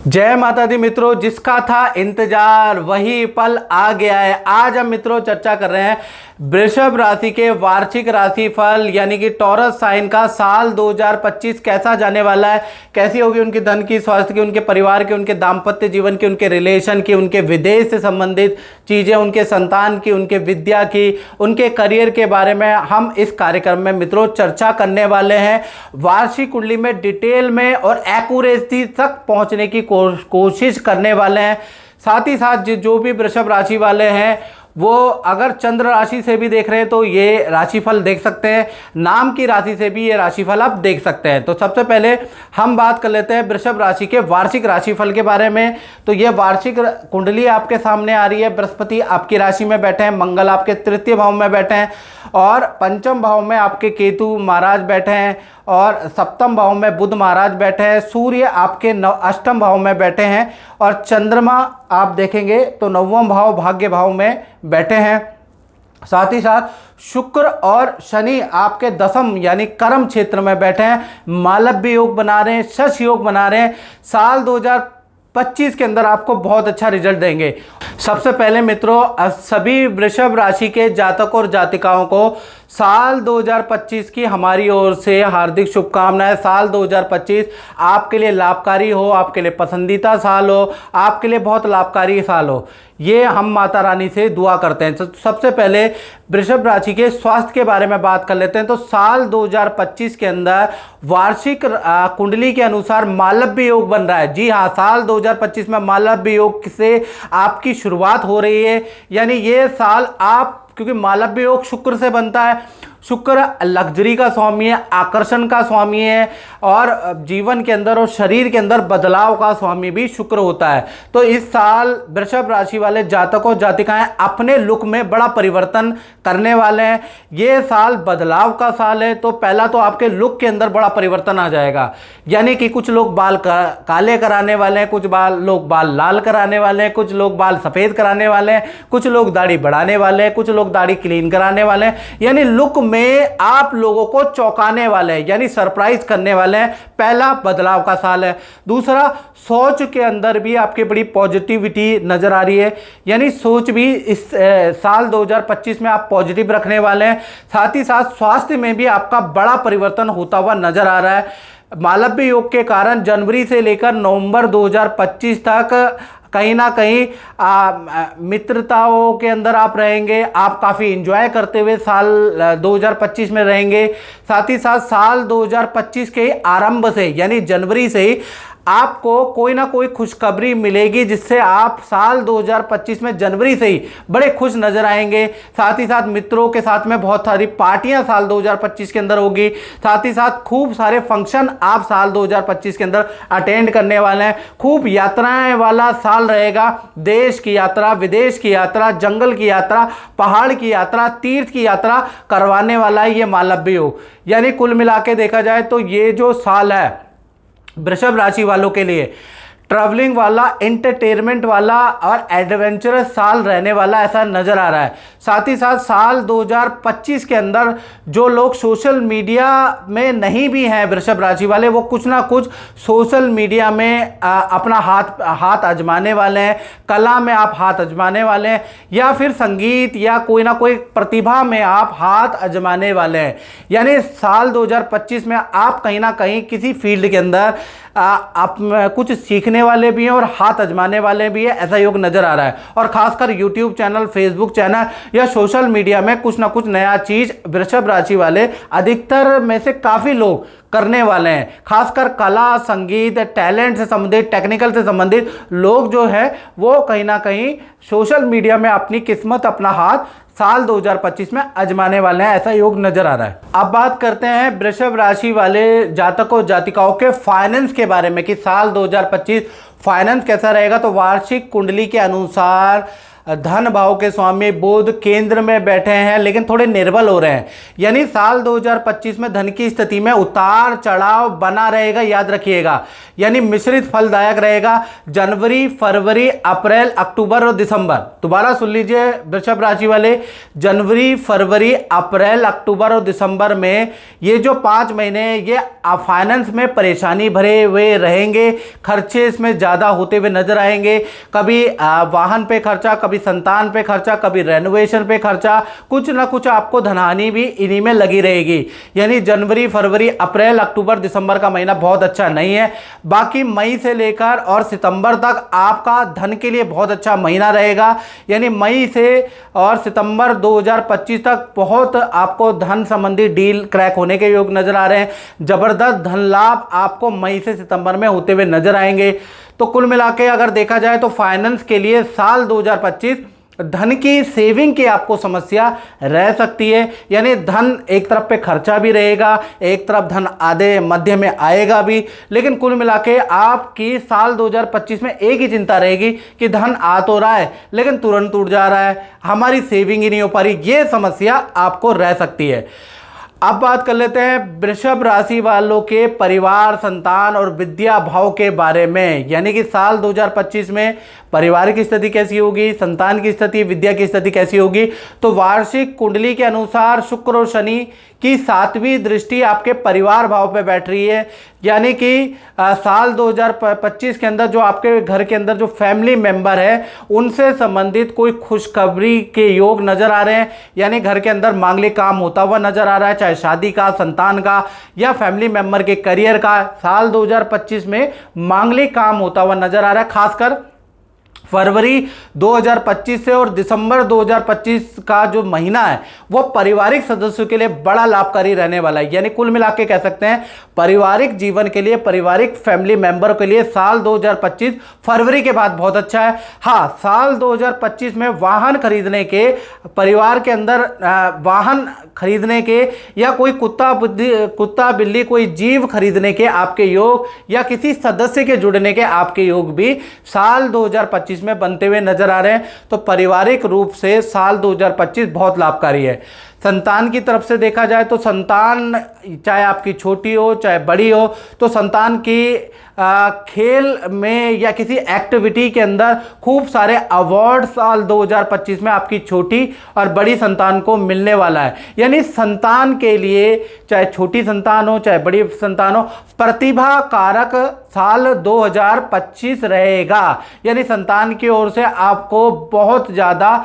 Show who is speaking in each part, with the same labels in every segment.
Speaker 1: जय माता दी मित्रों, जिसका था इंतजार वही पल आ गया है। आज हम मित्रों चर्चा कर रहे हैं वृषभ राशि के वार्षिक राशिफल यानी कि टॉरस साइन का साल 2025 कैसा जाने वाला है, कैसी होगी उनकी धन की, स्वास्थ्य की, उनके परिवार की, उनके दाम्पत्य जीवन की, उनके रिलेशन की, उनके विदेश से संबंधित चीजें, उनके संतान की, उनके विद्या की, उनके करियर के बारे में हम इस कार्यक्रम में मित्रों चर्चा करने वाले हैं। वार्षिक कुंडली में डिटेल में और एक्यूरेसी तक पहुंचने की कोशिश करने वाले हैं। साथ ही साथ जो भी वृषभ राशि वाले हैं वो अगर चंद्र राशि से भी देख रहे हैं तो ये राशिफल देख सकते हैं, नाम की राशि से भी ये राशिफल आप देख सकते हैं। तो सबसे पहले हम बात कर लेते हैं वृषभ राशि के वार्षिक राशिफल के बारे में। तो ये वार्षिक कुंडली आपके सामने आ रही है। बृहस्पति आपकी राशि में बैठे हैं, मंगल आपके तृतीय भाव में बैठे हैं और पंचम भाव में आपके केतु महाराज बैठे हैं और सप्तम भाव में बुध महाराज बैठे हैं। सूर्य आपके अष्टम भाव में बैठे हैं और चंद्रमा आप देखेंगे तो नवम भाव भाग्य भाव में बैठे हैं। साथ ही साथ शुक्र और शनि आपके दसम यानी कर्म क्षेत्र में बैठे हैं, मालव्य योग बना रहे हैं, शश योग बना रहे हैं। साल 2025 के अंदर आपको बहुत अच्छा रिजल्ट देंगे। सबसे पहले मित्रों सभी वृषभ राशि के जातक और जातिकाओं को साल 2025 की हमारी ओर से हार्दिक शुभकामनाएं। साल 2025 आपके लिए लाभकारी हो, आपके लिए पसंदीदा साल हो, आपके लिए बहुत लाभकारी साल हो, ये हम माता रानी से दुआ करते हैं। तो सबसे पहले वृषभ राशि के स्वास्थ्य के बारे में बात कर लेते हैं। तो साल 2025 के अंदर वार्षिक कुंडली के अनुसार मालव्य योग बन रहा है। जी हाँ, साल 2025 में मालव्य योग से आपकी शुरुआत हो रही है। यानी ये साल आप, क्योंकि मालव्य योग शुक्र से बनता है, शुक्र लग्जरी का स्वामी है, आकर्षण का स्वामी है और जीवन के अंदर और शरीर के अंदर बदलाव का स्वामी भी शुक्र होता है। तो इस साल वृषभ राशि वाले जातक और जातिकाएं अपने लुक में बड़ा परिवर्तन करने वाले हैं। ये साल बदलाव का साल है। तो पहला तो आपके लुक के अंदर बड़ा परिवर्तन आ जाएगा। यानी कि कुछ लोग बाल काले कराने वाले हैं, कुछ लोग बाल लाल कराने वाले हैं, कुछ लोग बाल सफ़ेद कराने वाले हैं, कुछ लोग दाढ़ी बढ़ाने वाले हैं, कुछ लोग दाढ़ी क्लीन कराने वाले हैं। यानी लुक में आप लोगों को चौंकाने वाले हैं, यानी सरप्राइज करने वाले हैं। पहला बदलाव का साल है। दूसरा, सोच के अंदर भी आपकी बड़ी पॉजिटिविटी नजर आ रही है। यानी सोच भी इस साल 2025 में आप पॉजिटिव रखने वाले हैं। साथ ही साथ स्वास्थ्य में भी आपका बड़ा परिवर्तन होता हुआ नजर आ रहा है। मालव्य योग के कारण जनवरी से लेकर नवंबर 2025 तक कहीं ना कहीं मित्रताओं के अंदर आप रहेंगे। आप काफ़ी इंजॉय करते हुए साल 2025 में रहेंगे। साथ ही साथ साल 2025 के आरंभ से यानी जनवरी से ही आपको कोई ना कोई खुशखबरी मिलेगी, जिससे आप साल 2025 में जनवरी से ही बड़े खुश नजर आएंगे। साथ ही साथ मित्रों के साथ में बहुत सारी पार्टियां साल 2025 के अंदर होगी। साथ ही साथ खूब सारे फंक्शन आप साल 2025 के अंदर अटेंड करने वाले हैं। खूब यात्राएं वाला साल रहेगा। देश की यात्रा, विदेश की यात्रा, जंगल की यात्रा, पहाड़ की यात्रा, तीर्थ की यात्रा करवाने वाला है ये मालव्य योग। यानी कुल मिला के देखा जाए तो ये जो साल है वृषभ राशि वालों के लिए ट्रैवलिंग वाला, एंटरटेनमेंट वाला और एडवेंचरस साल रहने वाला ऐसा नज़र आ रहा है। साथ ही साथ साल 2025 के अंदर जो लोग सोशल मीडिया में नहीं भी हैं वृषभ राशि वाले, वो कुछ ना कुछ सोशल मीडिया में अपना हाथ आजमाने वाले हैं। कला में आप हाथ आजमाने वाले हैं या फिर संगीत या कोई ना कोई प्रतिभा में आप हाथ आजमाने वाले हैं। यानी साल 2025 में आप कहीं ना कहीं किसी फील्ड के अंदर आप कुछ सीखने वाले भी हैं और हाथ आजमाने वाले भी हैं, ऐसा योग नजर आ रहा है। और खासकर यूट्यूब चैनल, फेसबुक चैनल या सोशल मीडिया में कुछ ना कुछ नया चीज वृषभ राशि वाले अधिकतर में से काफी लोग करने वाले हैं। खासकर कला, संगीत, टैलेंट से संबंधित, टेक्निकल से संबंधित लोग जो है वो कहीं ना कहीं सोशल मीडिया में अपनी किस्मत, अपना हाथ साल 2025 में आजमाने वाले हैं, ऐसा योग नजर आ रहा है। अब बात करते हैं वृषभ राशि वाले जातकों जातिकाओं के फाइनेंस के बारे में कि साल 2025 फाइनेंस कैसा रहेगा। तो वार्षिक कुंडली के अनुसार धन भाव के स्वामी बुध केंद्र में बैठे हैं, लेकिन थोड़े निर्बल हो रहे हैं। यानी साल 2025 में धन की स्थिति में उतार चढ़ाव बना रहेगा, याद रखिएगा। यानी मिश्रित फलदायक रहेगा। जनवरी, फरवरी, अप्रैल, अक्टूबर और दिसंबर, दोबारा सुन लीजिए वृषभ राशि वाले, जनवरी, फरवरी, अप्रैल, अक्टूबर और दिसंबर में ये जो 5 महीने ये फाइनेंस में परेशानी भरे हुए रहेंगे। खर्चे इसमें ज़्यादा होते हुए नजर आएंगे। कभी वाहन पे खर्चा, कभी संतान पे खर्चा, कभी रेनोवेशन पे खर्चा, कुछ ना कुछ आपको धनहानि भी इन्हीं में लगी रहेगी। यानी जनवरी, फरवरी, अप्रैल, अक्टूबर, दिसंबर का महीना बहुत अच्छा नहीं है। बाकी मई से लेकर और सितंबर तक आपका धन के लिए बहुत अच्छा महीना रहेगा। यानी मई से और सितंबर 2025 तक बहुत आपको धन संबंधी डील क्रैक होने के योग नजर आ रहे हैं। जबरदस्त धन लाभ आपको मई से सितंबर में होते हुए नजर आएंगे। तो कुल मिलाके अगर देखा जाए तो फाइनेंस के लिए साल 2025 धन की सेविंग की आपको समस्या रह सकती है। यानी धन एक तरफ पे खर्चा भी रहेगा, एक तरफ धन आधे मध्य में आएगा भी, लेकिन कुल मिला के आपकी साल 2025 में एक ही चिंता रहेगी कि धन आ तो रहा है लेकिन तुरंत उड़ जा रहा है, हमारी सेविंग ही नहीं हो पा रही, ये समस्या आपको रह सकती है। अब बात कर लेते हैं वृषभ राशि वालों के परिवार, संतान और विद्या भाव के बारे में। यानी कि साल 2025 में परिवार की स्थिति कैसी होगी, संतान की स्थिति, विद्या की स्थिति कैसी होगी। तो वार्षिक कुंडली के अनुसार शुक्र और शनि की 7वीं दृष्टि आपके परिवार भाव पे बैठ रही है। यानी कि साल 2025 के अंदर जो आपके घर के अंदर जो फैमिली मेंबर है उनसे संबंधित कोई खुशखबरी के योग नजर आ रहे हैं। यानी घर के अंदर मांगलिक काम होता हुआ नजर आ रहा है, चाहे शादी का, संतान का या फैमिली मेंबर के करियर का। साल 2025 में मांगलिक काम होता हुआ नजर आ रहा है, खासकर फरवरी 2025 से और दिसंबर 2025 का जो महीना है वो पारिवारिक सदस्यों के लिए बड़ा लाभकारी रहने वाला है। यानी कुल मिला के कह सकते हैं पारिवारिक जीवन के लिए, पारिवारिक फैमिली मेंबर के लिए साल 2025 फरवरी के बाद बहुत अच्छा है। हाँ, साल 2025 में वाहन खरीदने के, परिवार के अंदर वाहन खरीदने के या कोई कुत्ता बिल्ली कोई जीव खरीदने के आपके योग या किसी सदस्य के जुड़ने के आपके योग भी साल 2025 में बनते हुए नजर आ रहे हैं। तो पारिवारिक रूप से साल 2025 बहुत लाभकारी है। संतान की तरफ से देखा जाए तो संतान चाहे आपकी छोटी हो चाहे बड़ी हो, तो संतान की खेल में या किसी एक्टिविटी के अंदर खूब सारे अवार्ड साल 2025 में आपकी छोटी और बड़ी संतान को मिलने वाला है। यानी संतान के लिए, चाहे छोटी संतान हो चाहे बड़ी संतान हो, प्रतिभा कारक साल 2025 रहेगा। यानी संतान की ओर से आपको बहुत ज़्यादा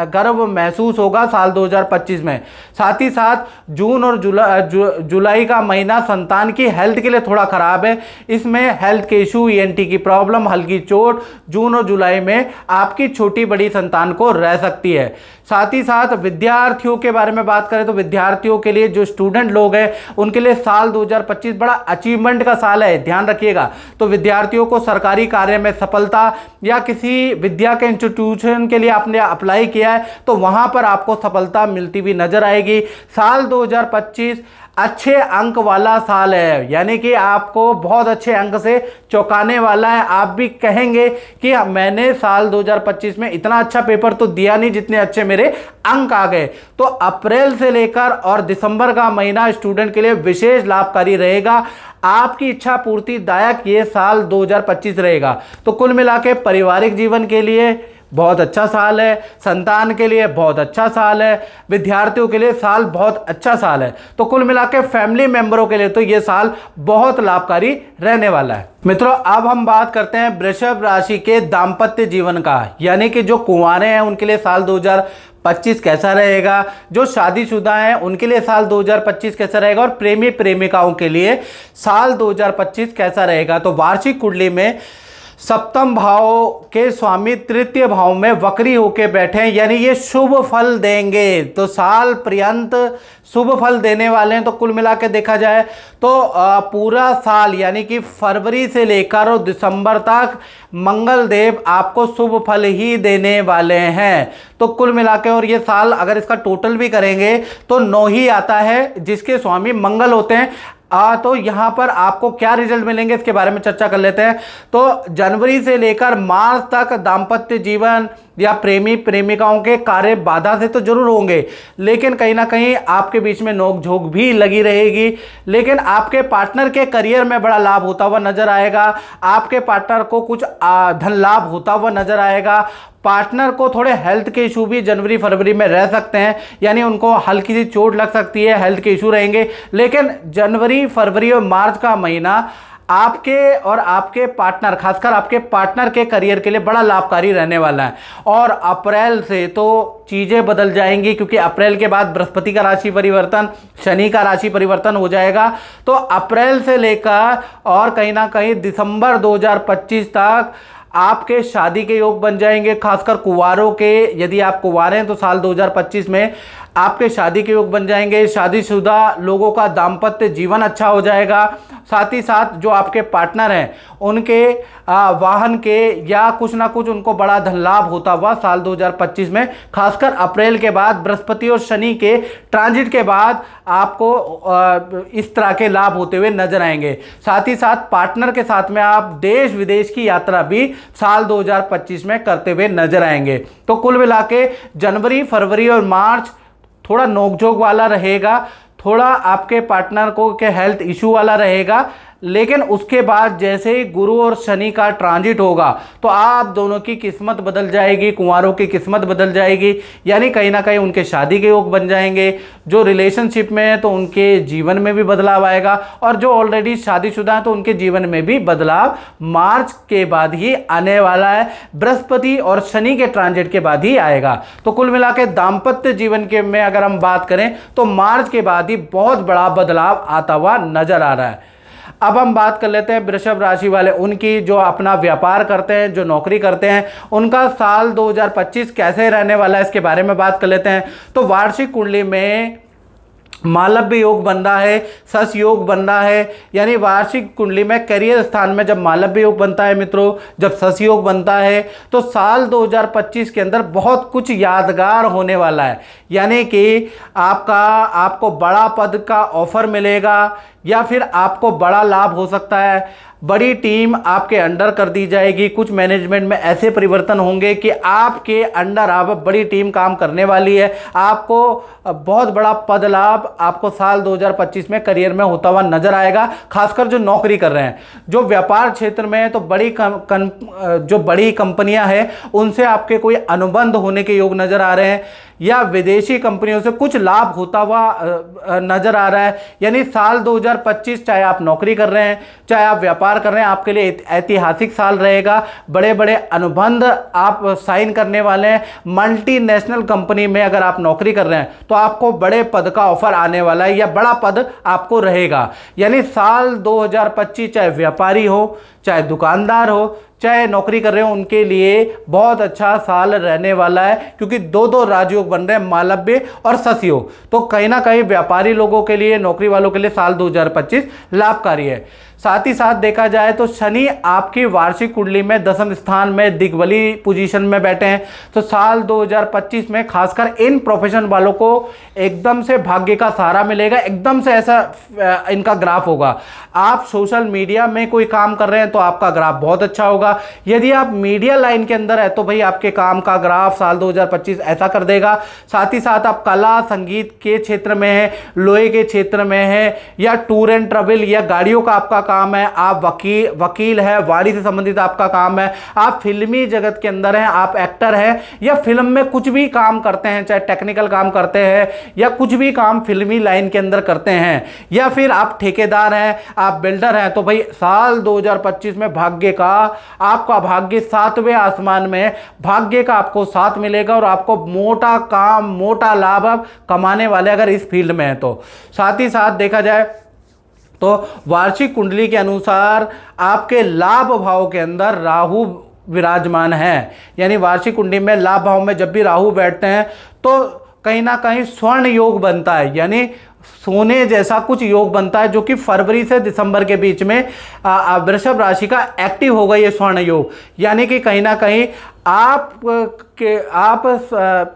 Speaker 1: गर्व महसूस होगा साल 2025 में। साथ ही साथ जून और जुलाई का महीना संतान की हेल्थ के लिए थोड़ा खराब है। इसमें हेल्थ के इशू, ईएनटी की प्रॉब्लम, हल्की चोट जून और जुलाई में आपकी छोटी बड़ी संतान को रह सकती है। साथ ही साथ विद्यार्थियों के बारे में बात करें तो विद्यार्थियों के लिए, जो स्टूडेंट लोग हैं उनके लिए साल 2025 बड़ा अचीवमेंट का साल है, ध्यान रखिएगा। तो विद्यार्थियों को सरकारी कार्य में सफलता या किसी विद्या के इंस्टीट्यूशन के लिए आपने अप्लाई किया है तो वहां पर आपको सफलता मिलती हुई नजर आएगी। साल 2025 अच्छे अंक वाला साल है, यानी कि आपको बहुत अच्छे अंक से चौंकाने वाला है। आप भी कहेंगे कि मैंने साल 2025 में इतना अच्छा पेपर तो दिया नहीं जितने अच्छे मेरे अंक आ गए। तो अप्रैल से लेकर और दिसंबर का महीना स्टूडेंट के लिए विशेष लाभकारी रहेगा। आपकी इच्छा पूर्ति दायक ये साल 2025 रहेगा। तो कुल मिला के पारिवारिक जीवन के लिए बहुत अच्छा साल है, संतान के लिए बहुत अच्छा साल है, विद्यार्थियों के लिए साल बहुत अच्छा साल है। तो कुल मिलाकर फैमिली मेंबरों के लिए तो ये साल बहुत लाभकारी रहने वाला है। मित्रों, अब हम बात करते हैं वृषभ राशि के दाम्पत्य जीवन का। यानी कि जो कुंवारे हैं उनके लिए साल 2025 कैसा रहेगा, जो शादीशुदा हैं उनके लिए साल 2025 कैसा रहेगा और प्रेमी प्रेमिकाओं के लिए साल 2025 कैसा रहेगा। तो वार्षिक कुंडली में सप्तम भाव के स्वामी तृतीय भाव में वक्री होके बैठे हैं, यानी ये शुभ फल देंगे। तो साल पर्यंत शुभ फल देने वाले हैं। तो कुल मिला के देखा जाए तो पूरा साल यानी कि फरवरी से लेकर दिसंबर तक मंगल देव आपको शुभ फल ही देने वाले हैं। तो कुल मिला के, और ये साल अगर इसका टोटल भी करेंगे तो 9 ही आता है जिसके स्वामी मंगल होते हैं। तो यहाँ पर आपको क्या रिजल्ट मिलेंगे इसके बारे में चर्चा कर लेते हैं। तो जनवरी से लेकर मार्च तक दाम्पत्य जीवन या प्रेमी प्रेमिकाओं के कार्य बाधा से तो जरूर होंगे, लेकिन कहीं ना कहीं आपके बीच में नोक झोंक भी लगी रहेगी। लेकिन आपके पार्टनर के करियर में बड़ा लाभ होता हुआ नजर आएगा, आपके पार्टनर को कुछ धन लाभ होता हुआ नजर आएगा। पार्टनर को थोड़े हेल्थ के इशू भी जनवरी फरवरी में रह सकते हैं, यानी उनको हल्की सी चोट लग सकती है, हेल्थ के इशू रहेंगे। लेकिन जनवरी फरवरी और मार्च का महीना आपके और आपके पार्टनर, खासकर आपके पार्टनर के करियर के लिए बड़ा लाभकारी रहने वाला है। और अप्रैल से तो चीज़ें बदल जाएंगी, क्योंकि अप्रैल के बाद बृहस्पति का राशि परिवर्तन, शनि का राशि परिवर्तन हो जाएगा। तो अप्रैल से लेकर और कहीं ना कहीं दिसंबर 2025 तक आपके शादी के योग बन जाएंगे। खासकर कुंवारों के, यदि आप कुंवारे हैं तो साल 2025 में आपके शादी के योग बन जाएंगे। शादीशुदा लोगों का दाम्पत्य जीवन अच्छा हो जाएगा। साथ ही साथ जो आपके पार्टनर हैं उनके वाहन के या कुछ ना कुछ उनको बड़ा धन लाभ होता हुआ साल 2025 में, खासकर अप्रैल के बाद बृहस्पति और शनि के ट्रांजिट के बाद आपको इस तरह के लाभ होते हुए नजर आएंगे। साथ ही साथ पार्टनर के साथ में आप देश विदेश की यात्रा भी साल 2025 में करते हुए नजर आएंगे। तो कुल मिला के जनवरी फरवरी और मार्च थोड़ा नोकझोंक वाला रहेगा, थोड़ा आपके पार्टनर को के हेल्थ इशू वाला रहेगा। लेकिन उसके बाद जैसे ही गुरु और शनि का ट्रांजिट होगा तो आप दोनों की किस्मत बदल जाएगी, कुंवारों की किस्मत बदल जाएगी। यानी कहीं ना कहीं उनके शादी के योग बन जाएंगे। जो रिलेशनशिप में है तो उनके जीवन में भी बदलाव आएगा, और जो ऑलरेडी शादीशुदा हैं तो उनके जीवन में भी बदलाव मार्च के बाद ही आने वाला है। बृहस्पति और शनि के ट्रांजिट के बाद ही आएगा। तो कुल मिला के दाम्पत्य जीवन के में अगर हम बात करें तो मार्च के बाद ही बहुत बड़ा बदलाव आता हुआ नजर आ रहा है। अब हम बात कर लेते हैं वृषभ राशि वाले, उनकी जो अपना व्यापार करते हैं, जो नौकरी करते हैं, उनका साल 2025 कैसे रहने वाला है इसके बारे में बात कर लेते हैं। तो वार्षिक कुंडली में मालव्य योग बन रहा है, सस योग बन रहा है। यानी वार्षिक कुंडली में करियर स्थान में जब मालव्य योग बनता है मित्रों, जब सस योग बनता है, तो साल 2025 के अंदर बहुत कुछ यादगार होने वाला है। यानी कि आपको बड़ा पद का ऑफर मिलेगा, या फिर आपको बड़ा लाभ हो सकता है। बड़ी टीम आपके अंडर कर दी जाएगी। कुछ मैनेजमेंट में ऐसे परिवर्तन होंगे कि आपके अंडर अब बड़ी टीम काम करने वाली है। आपको बहुत बड़ा पद लाभ आपको साल 2025 में करियर में होता हुआ नजर आएगा। खासकर जो नौकरी कर रहे हैं, जो व्यापार क्षेत्र में है, तो जो बड़ी कंपनियां हैं उनसे आपके कोई अनुबंध होने के योग नजर आ रहे हैं, या विदेशी कंपनियों से कुछ लाभ होता हुआ नजर आ रहा है। यानी साल 2025 चाहे आप नौकरी कर रहे हैं, चाहे आप व्यापार कर रहे हैं, आपके लिए ऐतिहासिक साल रहेगा। बड़े बड़े अनुबंध आप साइन करने वाले हैं। मल्टीनेशनल कंपनी में अगर आप नौकरी कर रहे हैं तो आपको बड़े पद का ऑफर आने वाला है, या बड़ा पद आपको रहेगा। यानी साल 2025 चाहे व्यापारी हो, चाहे दुकानदार हो, चाहे नौकरी कर रहे हो, उनके लिए बहुत अच्छा साल रहने वाला है, क्योंकि दो राजयोग बन रहे हैं, मालव्य और सस योग। तो कहीं ना कहीं व्यापारी लोगों के लिए, नौकरी वालों के लिए साल 2025 लाभकारी है। साथ ही साथ देखा जाए तो शनि आपकी वार्षिक कुंडली में 10वें स्थान में दिग्बली पोजीशन में बैठे हैं। तो साल 2025 में खासकर इन प्रोफेशन वालों को एकदम से भाग्य का सहारा मिलेगा, एकदम से ऐसा इनका ग्राफ होगा। आप सोशल मीडिया में कोई काम कर रहे हैं तो आपका ग्राफ बहुत अच्छा होगा। यदि आप मीडिया लाइन के अंदर है तो भाई आपके काम का ग्राफ साल 2025 ऐसा कर देगा। साथ ही साथ आप कला संगीत के क्षेत्र में है, लोहे के क्षेत्र में है, या टूर एंड ट्रेवल या गाड़ियों का आपका काम है, आप वकील है, वाणी से संबंधित आपका काम है, आप फिल्मी जगत के अंदर हैं, आप एक्टर हैं, या फिल्म में कुछ भी काम करते हैं, चाहे टेक्निकल काम करते हैं या कुछ भी काम फिल्मी लाइन के अंदर करते हैं, या फिर आप ठेकेदार हैं, आप बिल्डर हैं, तो भाई साल 2025 में भाग्य का, आपका भाग्य 7वें आसमान में, भाग्य का आपको साथ मिलेगा और आपको मोटा काम, मोटा लाभ कमाने वाले अगर इस फील्ड में है तो। साथ ही साथ देखा जाए तो वार्षिक कुंडली के अनुसार आपके लाभ भाव के अंदर राहु विराजमान है। यानी वार्षिक कुंडली में लाभ भाव में जब भी राहु बैठते हैं तो कहीं ना कहीं स्वर्ण योग बनता है, यानी सोने जैसा कुछ योग बनता है, जो कि फरवरी से दिसंबर के बीच में वृषभ राशि का एक्टिव होगा ये स्वर्ण योग। यानी कि कहीं ना कहीं आप कि आप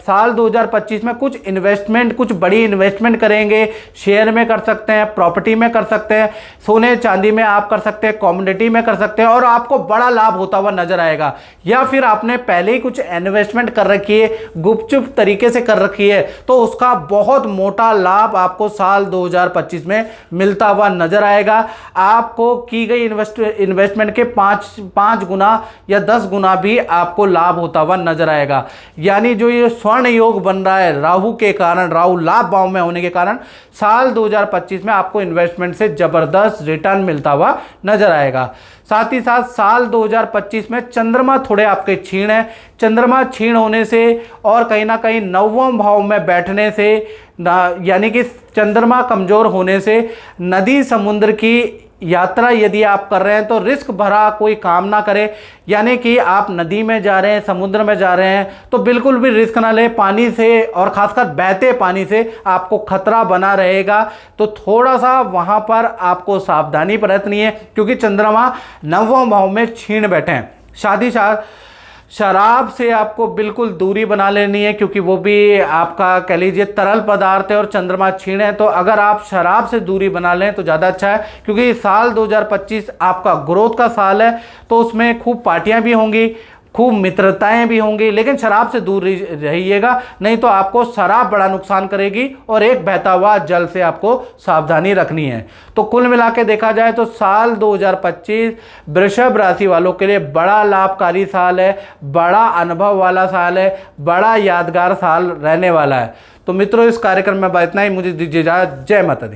Speaker 1: साल 2025 में कुछ इन्वेस्टमेंट, कुछ बड़ी इन्वेस्टमेंट करेंगे, शेयर में कर सकते हैं, प्रॉपर्टी में कर सकते हैं, सोने चांदी में आप कर सकते हैं, कमोडिटी में कर सकते हैं और आपको बड़ा लाभ होता हुआ नजर आएगा। या फिर आपने पहले ही कुछ इन्वेस्टमेंट कर रखी है, गुपचुप तरीके से कर रखी है, तो उसका बहुत मोटा लाभ आपको साल 2025 में मिलता हुआ नजर आएगा। आपको की गई इन्वेस्टमेंट के 5 गुना या 10 गुना भी आपको लाभ होता हुआ नजर आएगा। यानी जो ये स्वर्ण योग बन रहा है राहु के कारण, राहु लाभ भाव में होने के कारण साल 2025 में आपको इन्वेस्टमेंट से जबरदस्त रिटर्न मिलता हुआ नजर आएगा। साथ ही साथ साल 2025 में चंद्रमा थोड़े आपके क्षीण है। चंद्रमा क्षीण होने से और कहीं ना कहीं 9वें भाव में बैठने से, यानी कि चंद्रमा कमजोर होने से नदी समुद्र की यात्रा यदि आप कर रहे हैं तो रिस्क भरा कोई काम ना करें। यानी कि आप नदी में जा रहे हैं, समुद्र में जा रहे हैं तो बिल्कुल भी रिस्क ना ले। पानी से और खासकर बहते पानी से आपको खतरा बना रहेगा, तो थोड़ा सा वहां पर आपको सावधानी बरतनी है क्योंकि चंद्रमा 9वें भाव में क्षीण बैठे हैं। शराब से आपको बिल्कुल दूरी बना लेनी है क्योंकि वो भी आपका कह लीजिए तरल पदार्थ है और चंद्रमा क्षीण है, तो अगर आप शराब से दूरी बना लें तो ज़्यादा अच्छा है क्योंकि साल 2025 आपका ग्रोथ का साल है। तो उसमें खूब पार्टियां भी होंगी, खूब मित्रताएं भी होंगी, लेकिन शराब से दूर रहिएगा, नहीं तो आपको शराब बड़ा नुकसान करेगी और एक बहता हुआ जल से आपको सावधानी रखनी है। तो कुल मिला के देखा जाए तो साल 2025 वृषभ राशि वालों के लिए बड़ा लाभकारी साल है, बड़ा अनुभव वाला साल है, बड़ा यादगार साल रहने वाला है। तो मित्रों, इस कार्यक्रम में इतना ही। मुझे दीजिए इजाजत। जय माता दी।